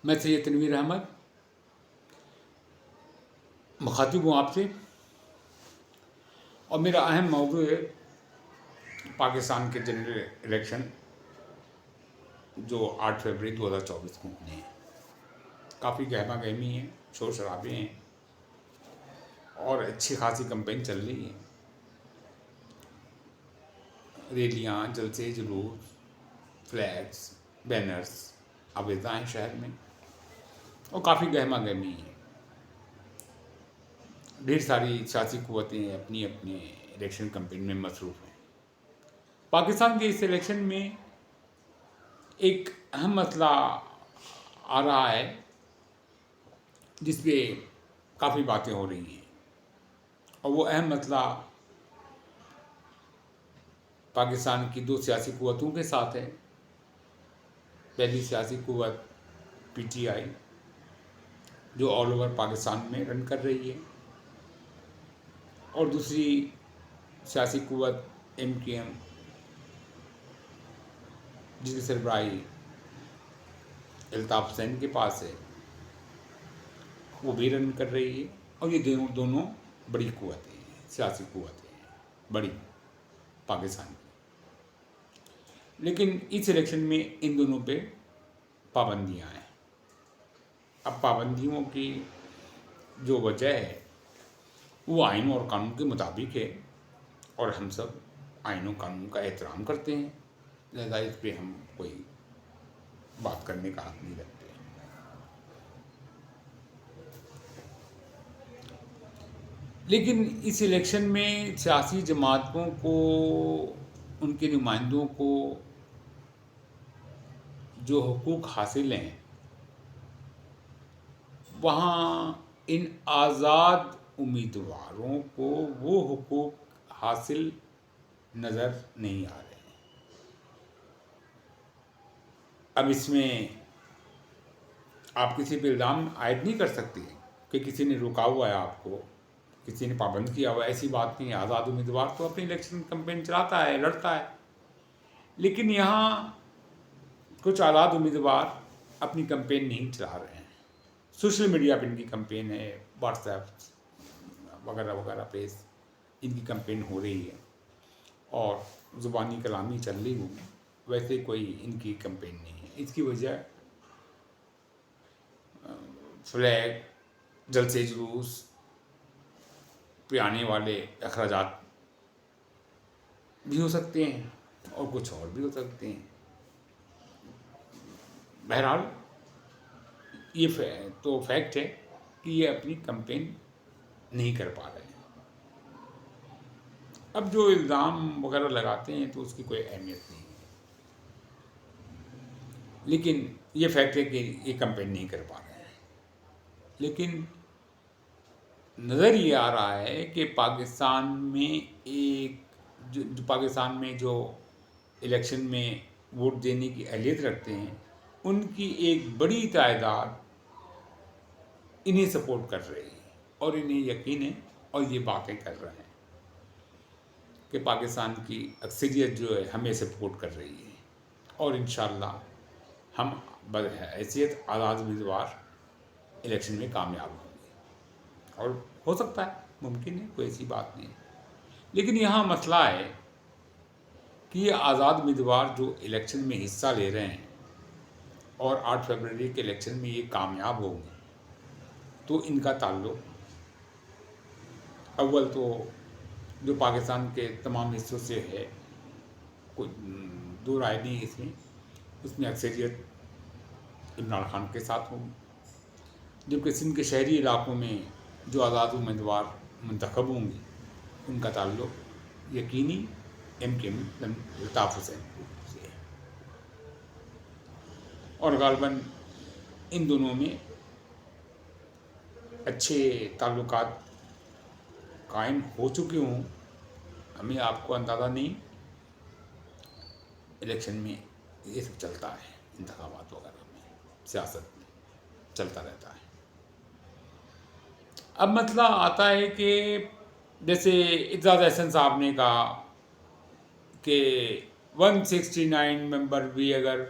میں سید تنویر احمد مخاطب ہوں آپ سے، اور میرا اہم موضوع ہے پاکستان کے جنرل الیکشن جو 8 فروری 2024 کو ہونے ہیں۔ کافی گہما گہمی ہے، شور شرابے ہیں اور اچھی خاصی کمپین چل رہی ہے۔ ریلیاں، جلسے، جلوس، فلیگس، بینرز آویزاں ہیں شہر میں، اور کافی گہما گہمی ہے۔ ڈھیر ساری سیاسی قوتیں اپنی اپنے الیکشن کمپین میں مصروف ہیں۔ پاکستان کے اس الیکشن میں ایک اہم مسئلہ آ رہا ہے جس پہ کافی باتیں ہو رہی ہیں، اور وہ اہم مسئلہ پاکستان کی دو سیاسی قوتوں کے ساتھ ہے۔ پہلی سیاسی قوت پی ٹی آئی جو آل اوور پاکستان میں رن کر رہی ہے، اور دوسری سیاسی قوت ایم کیو ایم جس کی سربراہی الطاف حسین کے پاس ہے، وہ بھی رن کر رہی ہے، اور یہ دونوں بڑی قوتیں ہیں، سیاسی قوتیں ہیں بڑی پاکستان کی۔ لیکن اس الیکشن میں ان دونوں پہ پابندیاں ہیں۔ اب پابندیوں کی جو وجہ ہے وہ آئین اور قانون کے مطابق ہے، اور ہم سب آئین و قانون کا احترام کرتے ہیں، لہذا اس پہ ہم کوئی بات کرنے کا حق نہیں رکھتے۔ لیکن اس الیکشن میں سیاسی جماعتوں کو، ان کے نمائندوں کو جو حقوق حاصل ہیں، وہاں ان آزاد امیدواروں کو وہ حقوق حاصل نظر نہیں آ رہے ہیں۔ اب اس میں آپ کسی پہ الزام عائد نہیں کر سکتے کہ کسی نے روکا ہوا ہے آپ کو، کسی نے پابند کیا ہوا ہے، ایسی بات نہیں ہے۔ آزاد امیدوار تو اپنی الیکشن کمپین چلاتا ہے، لڑتا ہے، لیکن یہاں کچھ آزاد امیدوار اپنی کمپین نہیں چلا رہے ہیں۔ سوشل میڈیا پہ ان کی کمپین ہے، واٹس ایپ وغیرہ وغیرہ پہ ان کی کمپین ہو رہی ہے، اور زبانی کلامی چل رہی ہوں، ویسے کوئی ان کی کمپین نہیں ہے۔ اس کی وجہ فلیگ، جلسے جلوس پہ آنے والے اخراجات بھی ہو سکتے ہیں، اور کچھ اور بھی ہو سکتے ہیں۔ بہرحال یہ تو فیکٹ ہے کہ یہ اپنی کمپین نہیں کر پا رہے ہیں۔ اب جو الزام وغیرہ لگاتے ہیں تو اس کی کوئی اہمیت نہیں ہے، لیکن یہ فیکٹ ہے کہ یہ کمپین نہیں کر پا رہے ہیں۔ لیکن نظر یہ آ رہا ہے کہ پاکستان میں جو الیکشن میں ووٹ دینے کی اہلیت رکھتے ہیں، ان کی ایک بڑی تعداد انہیں سپورٹ کر رہی ہے، اور انہیں یقین ہے، اور یہ باتیں کر رہے ہیں کہ پاکستان کی اکثریت جو ہے ہمیں سپورٹ کر رہی ہے، اور انشاءاللہ ہم بحیثیت آزاد امیدوار الیکشن میں کامیاب ہوں گے۔ اور ہو سکتا ہے، ممکن ہے، کوئی ایسی بات نہیں ہے۔ لیکن یہاں مسئلہ ہے کہ یہ آزاد امیدوار جو الیکشن میں حصہ لے رہے ہیں، اور 8 فروری کے الیکشن میں یہ کامیاب ہوں گے، تو ان کا تعلق اول تو جو پاکستان کے تمام حصوں سے ہے، کوئی دو رائے نہیں اس میں اکثریت عمران خان کے ساتھ ہوگی، جبکہ سندھ کے شہری علاقوں میں جو آزاد امیدوار منتخب ہوں گے ان کا تعلق یقینی ایم کے الطاف حسین سے ہے، اور غالباً ان دونوں میں اچھے تعلقات قائم ہو چکے ہوں، ہمیں آپ کو اندازہ نہیں۔ الیکشن میں یہ سب چلتا ہے، انتخابات وغیرہ میں، سیاست میں چلتا رہتا ہے۔ اب مسئلہ آتا ہے کہ جیسے اعزاز احسن صاحب نے کہا کہ 169 ممبر بھی اگر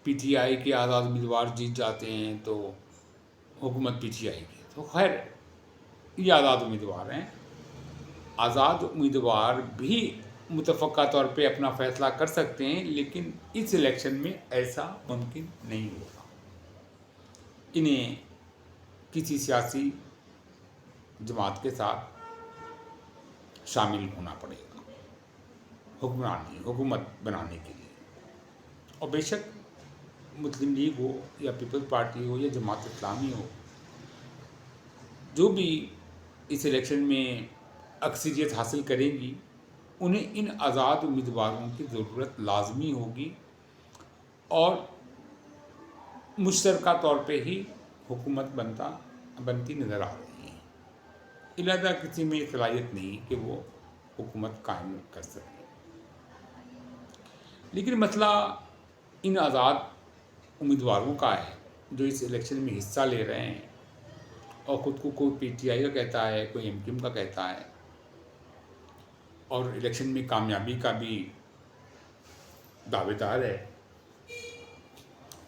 پی ٹی آئی کے آزاد امیدوار جیت جاتے ہیں تو حکومت پی ٹی آئی کی. تو خیر یہ آزاد امیدوار ہیں. آزاد امیدوار بھی متفقہ طور پہ اپنا فیصلہ کر سکتے ہیں، لیکن اس الیکشن میں ایسا ممکن نہیں ہوگا. انہیں کسی سیاسی جماعت کے ساتھ شامل ہونا پڑے گا حکومت بنانے کے لیے. اور بے شک مسلم لیگ ہو یا پیپلز پارٹی ہو یا جماعت اسلامی ہو، جو بھی اس الیکشن میں اکثریت حاصل کرے گی، انہیں ان آزاد امیدواروں کی ضرورت لازمی ہوگی اور مشترکہ طور پہ ہی حکومت بنتی نظر آ رہی ہے. علیحدہ کسی میں صلاحیت نہیں کہ وہ حکومت قائم کر سکے. لیکن مسئلہ ان آزاد امیدواروں کا ہے جو اس الیکشن میں حصہ لے رہے ہیں اور خود کو کوئی پی ٹی آئی کا کہتا ہے، کوئی ایم کیو ایم کا کہتا ہے، اور الیکشن میں کامیابی کا بھی دعوے دار ہے.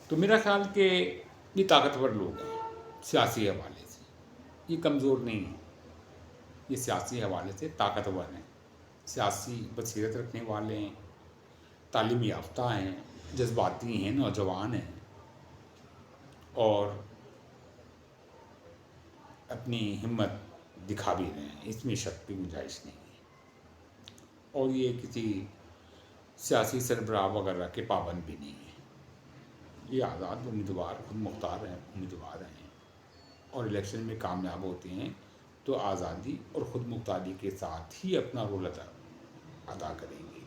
تو میرا خیال کہ یہ طاقتور لوگ ہیں سیاسی حوالے سے، یہ کمزور نہیں ہیں. یہ سیاسی حوالے سے طاقتور ہیں، سیاسی بصیرت رکھنے والے ہیں، تعلیم یافتہ ہیں، جذباتی ہیں، نوجوان ہیں اور اپنی ہمت دکھا بھی رہے ہیں. اس میں شک کی گنجائش نہیں ہے. اور یہ کسی سیاسی سربراہ وغیرہ کے پابند بھی نہیں ہیں. یہ آزاد امیدوار خود مختار ہیں، امیدوار ہیں، اور الیکشن میں کامیاب ہوتے ہیں تو آزادی اور خود مختاری کے ساتھ ہی اپنا رول ادا کریں گے.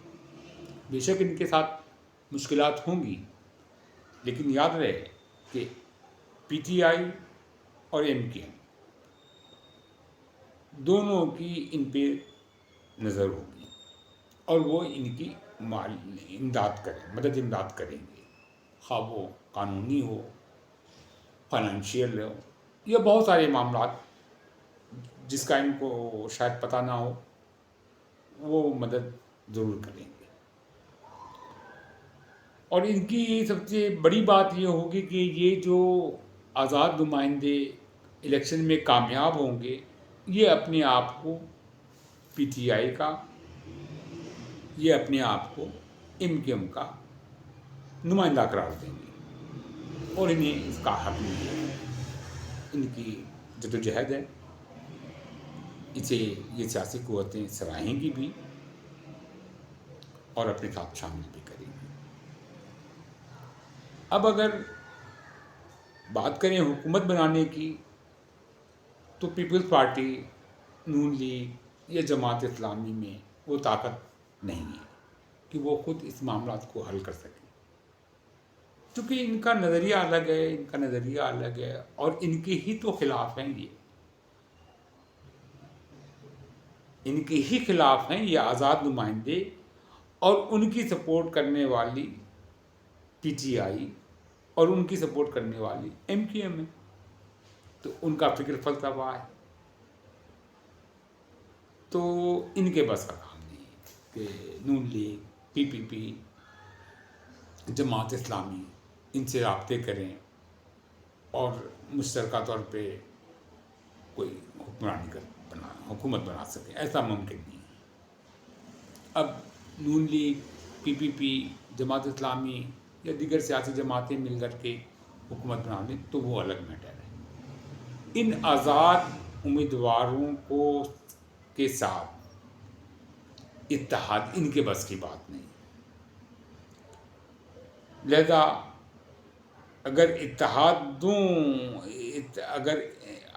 بے شک ان کے ساتھ مشکلات ہوں گی، لیکن یاد رہے کہ پی ٹی آئی اور ایم کیو ایم دونوں کی ان پہ نظر ہوگی اور وہ ان کی امداد کریں گے، خواہ وہ قانونی ہو، فائنینشیل ہو، یا بہت سارے معاملات جس کا ان کو شاید پتہ نہ ہو، وہ مدد ضرور کریں گے. اور ان کی سب سے بڑی بات یہ ہوگی کہ یہ جو آزاد نمائندے الیکشن میں کامیاب ہوں گے، یہ اپنے آپ کو پی ٹی آئی کا، یہ اپنے آپ کو ایم کیو ایم کا نمائندہ قرار دیں گے اور انہیں اس کا حق نہیں ہے. ان کی جدوجہد ہے، اسے یہ سیاسی قوتیں سراہیں گی بھی اور اپنے ساتھ شامل بھی کریں گی. اب اگر بات کریں حکومت بنانے کی، تو پیپلز پارٹی، نون لیگ یا جماعت اسلامی میں وہ طاقت نہیں ہے کہ وہ خود اس معاملات کو حل کر سکیں، کیونکہ ان کا نظریہ الگ ہے، ان کا نظریہ الگ ہے اور ان کے ہی تو خلاف ہیں. ان کے ہی خلاف ہیں یہ آزاد نمائندے اور ان کی سپورٹ کرنے والی پی ٹی آئی اور ان کی سپورٹ کرنے والی ایم کیو ایم ہے. تو ان کا فکر فلسفہ ہے، تو ان کے بس کا کام نہیں ہے کہ نون لیگ، پی پی پی، جماعت اسلامی ان سے رابطے کریں اور مشترکہ طور پہ کوئی حکومت بنا سکیں. ایسا ممکن نہیں ہے. اب نون لیگ، پی پی پی، جماعت اسلامی یا دیگر سیاسی جماعتیں مل کر کے حکومت بنا لیں تو وہ الگ میٹر ہے. ان آزاد امیدواروں کے ساتھ اتحاد ان کے بس کی بات نہیں. لہذا اگر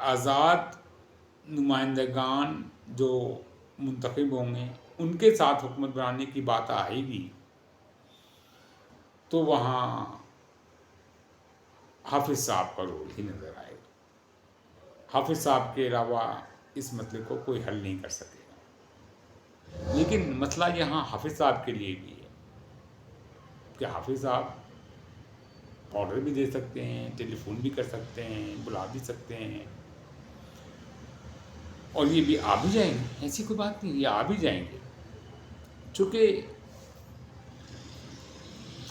آزاد نمائندگان جو منتخب ہوں گے ان کے ساتھ حکومت بنانے کی بات آئے گی تو وہاں حافظ صاحب کا رول ہی نظر آئے گا. حافظ صاحب کے علاوہ اس مسئلے کو کوئی حل نہیں کر سکے گا. لیکن مسئلہ یہاں حافظ صاحب کے لیے بھی ہے کہ حافظ صاحب آرڈر بھی دے سکتے ہیں، ٹیلی فون بھی کر سکتے ہیں، بلا بھی سکتے ہیں، اور یہ بھی آ بھی جائیں گے. ایسی کوئی بات نہیں، یہ آ بھی جائیں گے. چونکہ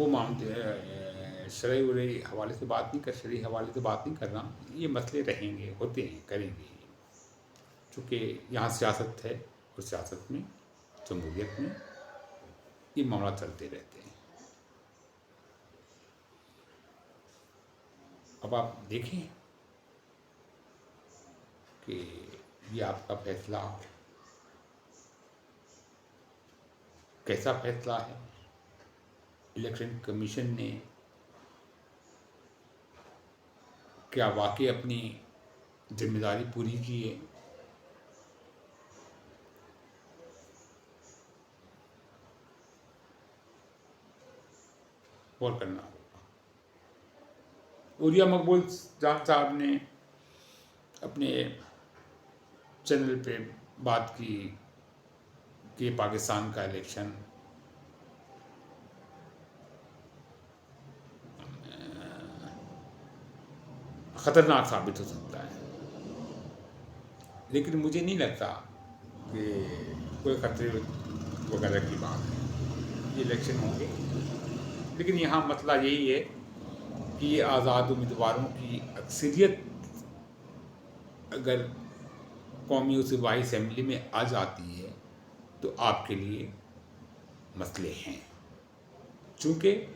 وہ شرعی ورعی حوالے سے بات نہیں شرعی حوالے سے بات نہیں کر رہا. یہ مسئلے رہیں گے، ہوتے ہیں، کریں گے، چونکہ یہاں سیاست ہے اور سیاست میں، جمہوریت میں یہ معاملات چلتے رہتے ہیں. اب آپ دیکھیں کہ یہ آپ کا فیصلہ کیسا فیصلہ ہے. الیکشن کمیشن نے کیا واقعی اپنی ذمہ داری پوری کی ہے؟ غور کرنا ہوگا. عوریہ مقبول جان صاحب نے اپنے چینل پہ بات کی کہ پاکستان کا الیکشن خطرناک ثابت ہو سکتا ہے، لیکن مجھے نہیں لگتا کہ کوئی خطرے وغیرہ کی بات ہے. یہ الیکشن ہوں گے، لیکن یہاں مسئلہ یہی ہے کہ یہ آزاد امیدواروں کی اکثریت اگر قومی و صوبائی اسمبلی میں آ جاتی ہے تو آپ کے لیے مسئلے ہیں، چونکہ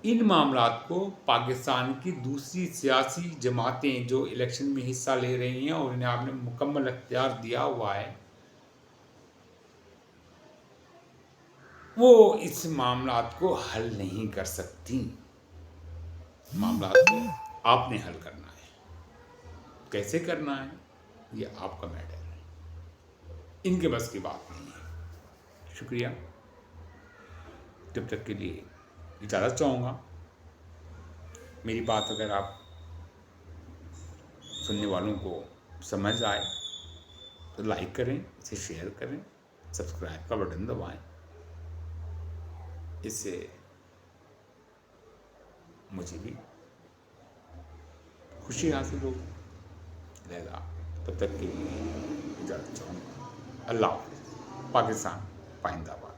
ان معاملات کو پاکستان کی دوسری سیاسی جماعتیں جو الیکشن میں حصہ لے رہی ہیں اور انہیں آپ نے مکمل اختیار دیا ہوا ہے، وہ اس معاملات کو حل نہیں کر سکتی. معاملات کو آپ نے حل کرنا ہے. کیسے کرنا ہے یہ آپ کا میٹر ہے، ان کے بس کی بات نہیں ہے. شکریہ. جب تک کے لیے اجازت چاہوں گا. میری بات اگر آپ سننے والوں کو سمجھ آئے تو لائک کریں، اسے شیئر کریں، سبسکرائب کا بٹن دبائیں. اس سے مجھے بھی خوشی حاصل ہوگی. لہذا تب تک کے لیے اجازت چاہوں گا. اللہ حافظ. پاکستان پائندہ باد.